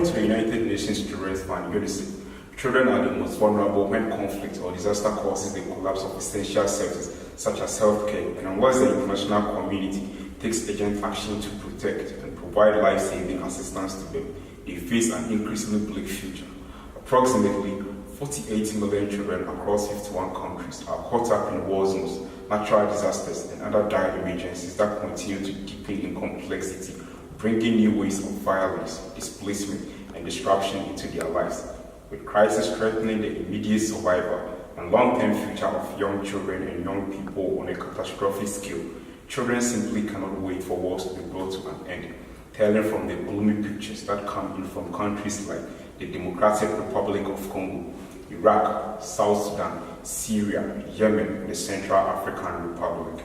According to the United Nations Children's Fund, UNICEF, children are the most vulnerable when conflict or disaster causes the collapse of essential services such as healthcare, and unless the international community takes urgent action to protect and provide life-saving assistance to them, they face an increasingly bleak future. Approximately 48 million children across 51 countries are caught up in war zones, natural disasters, and other dire emergencies that continue to deepen in complexity, bringing new ways of violence, displacement, and disruption into their lives. With crisis threatening the immediate survival and long-term future of young children and young people on a catastrophic scale, children simply cannot wait for wars to be brought to an end, telling from the gloomy pictures that come in from countries like the Democratic Republic of Congo, Iraq, South Sudan, Syria, Yemen, and the Central African Republic.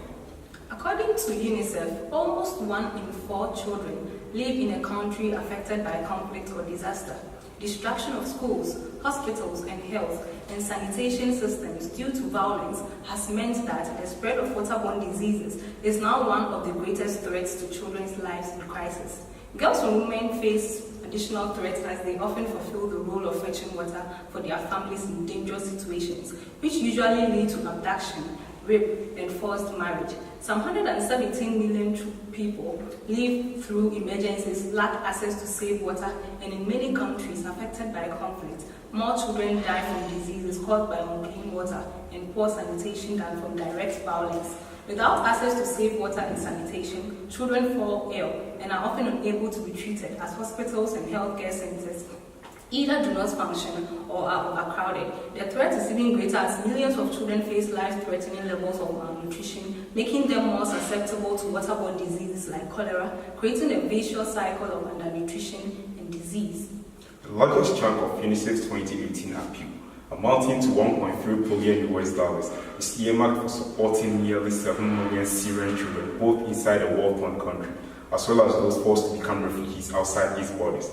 According to UNICEF, almost 1 in 4 children live in a country affected by conflict or disaster. Destruction of schools, hospitals and health and sanitation systems due to violence has meant that the spread of waterborne diseases is now one of the greatest threats to children's lives in crisis. Girls and women face additional threats as they often fulfill the role of fetching water for their families in dangerous situations, which usually lead to abduction, rape, and forced marriage. Some 117 million people live through emergencies, lack access to safe water, and in many countries affected by conflict, more children die from diseases caused by unclean water and poor sanitation than from direct violence. Without access to safe water and sanitation, children fall ill and are often unable to be treated as hospitals and healthcare centers either do not function or are overcrowded. The threat is even greater as millions of children face life-threatening levels of malnutrition, making them more susceptible to waterborne diseases like cholera, creating a vicious cycle of undernutrition and disease. The largest chunk of UNICEF's 2018 appeal, amounting to $1.3 billion, is earmarked for supporting nearly 7 million Syrian children, both inside a war-torn country, as well as those forced to become refugees outside its borders.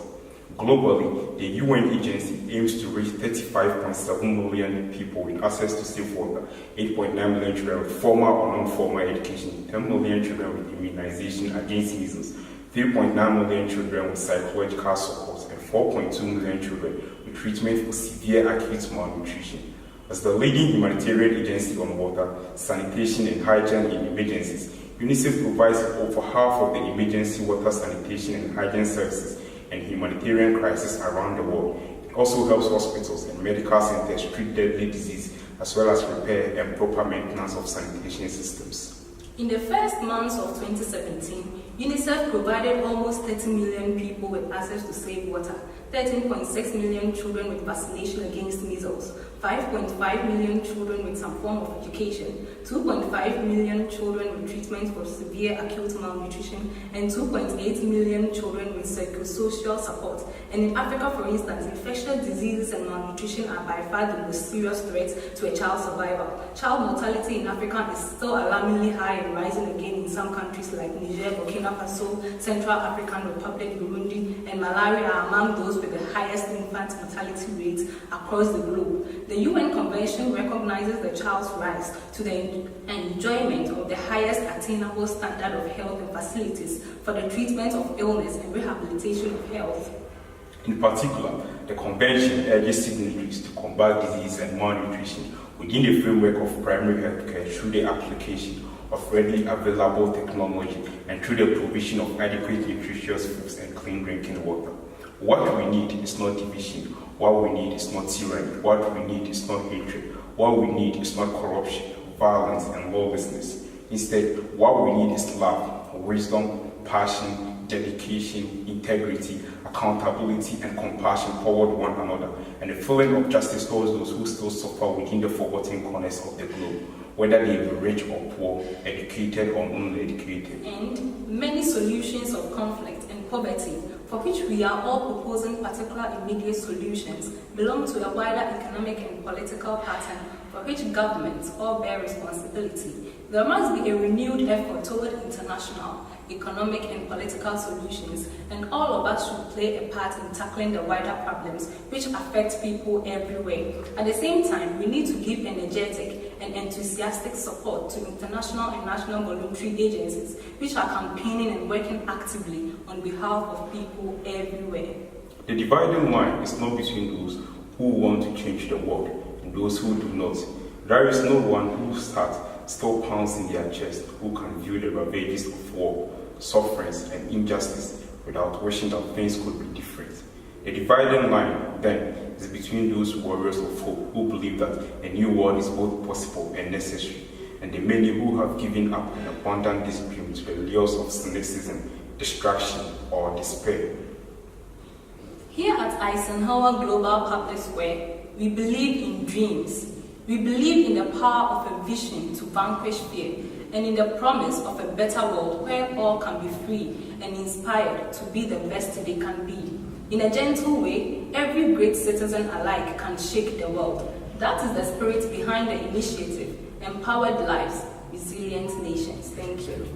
Globally, the UN agency aims to reach 35.7 million people with access to safe water, 8.9 million children with formal or non-formal education, 10 million children with immunization against measles, 3.9 million children with psychological support, and 4.2 million children with treatment for severe acute malnutrition. As the leading humanitarian agency on water, sanitation, and hygiene in emergencies, UNICEF provides over half of the emergency water, sanitation, and hygiene services and humanitarian crisis around the world. It also helps hospitals and medical centers treat deadly disease as well as repair and proper maintenance of sanitation systems. In the first months of 2017, UNICEF provided almost 30 million people with access to safe water, 13.6 million children with vaccination against measles, 5.5 million children with some form of education, 2.5 million children with treatment for severe acute malnutrition, and 2.8 million children with psychosocial support. And in Africa, for instance, infectious diseases and malnutrition are by far the most serious threats to a child's survival. Child mortality in Africa is still alarmingly high and rising again in some countries like Niger, Burkina Faso, Central African Republic, Burundi, and Malawi are among those with the highest infant mortality rates across the globe. The UN Convention recognizes the child's rights to the enjoyment of the highest attainable standard of health and facilities for the treatment of illness and rehabilitation of health. In particular, the Convention urges signatories to combat disease and malnutrition within the framework of primary health care through the application of readily available technology and through the provision of adequate nutritious foods and clean drinking water. What we need is not division. What we need is not tyranny. What we need is not hatred. What we need is not corruption, violence, and lawlessness. Instead, what we need is love, wisdom, passion, dedication, integrity, accountability, and compassion toward one another, and a feeling of justice towards those who still suffer within the forgotten corners of the globe, whether they be rich or poor, educated or uneducated. And many solutions of conflict and poverty, for which we are all proposing particular immediate solutions, belong to a wider economic and political pattern for which governments all bear responsibility. There must be a renewed effort toward international, economic and political solutions, and all of us should play a part in tackling the wider problems which affect people everywhere. At the same time, we need to give energetic and enthusiastic support to international and national voluntary agencies which are campaigning and working actively on behalf of people everywhere. The dividing line is not between those who want to change the world and those who do not. There is no one whose heart still pounds in their chest who can view the ravages of war, sufferings, and injustice without wishing that things could be different. The dividing line, then, is between those warriors of hope who believe that a new world is both possible and necessary, and the many who have given up in abundant discipline to the lures of cynicism, distraction, or despair. Here at Eisenhower Global Public Square, we believe in dreams. We believe in the power of a vision to vanquish fear, and in the promise of a better world where all can be free and inspired to be the best they can be. In a gentle way, every great citizen alike can shake the world. That is the spirit behind the initiative, Empowered Lives, Resilient Nations. Thank you.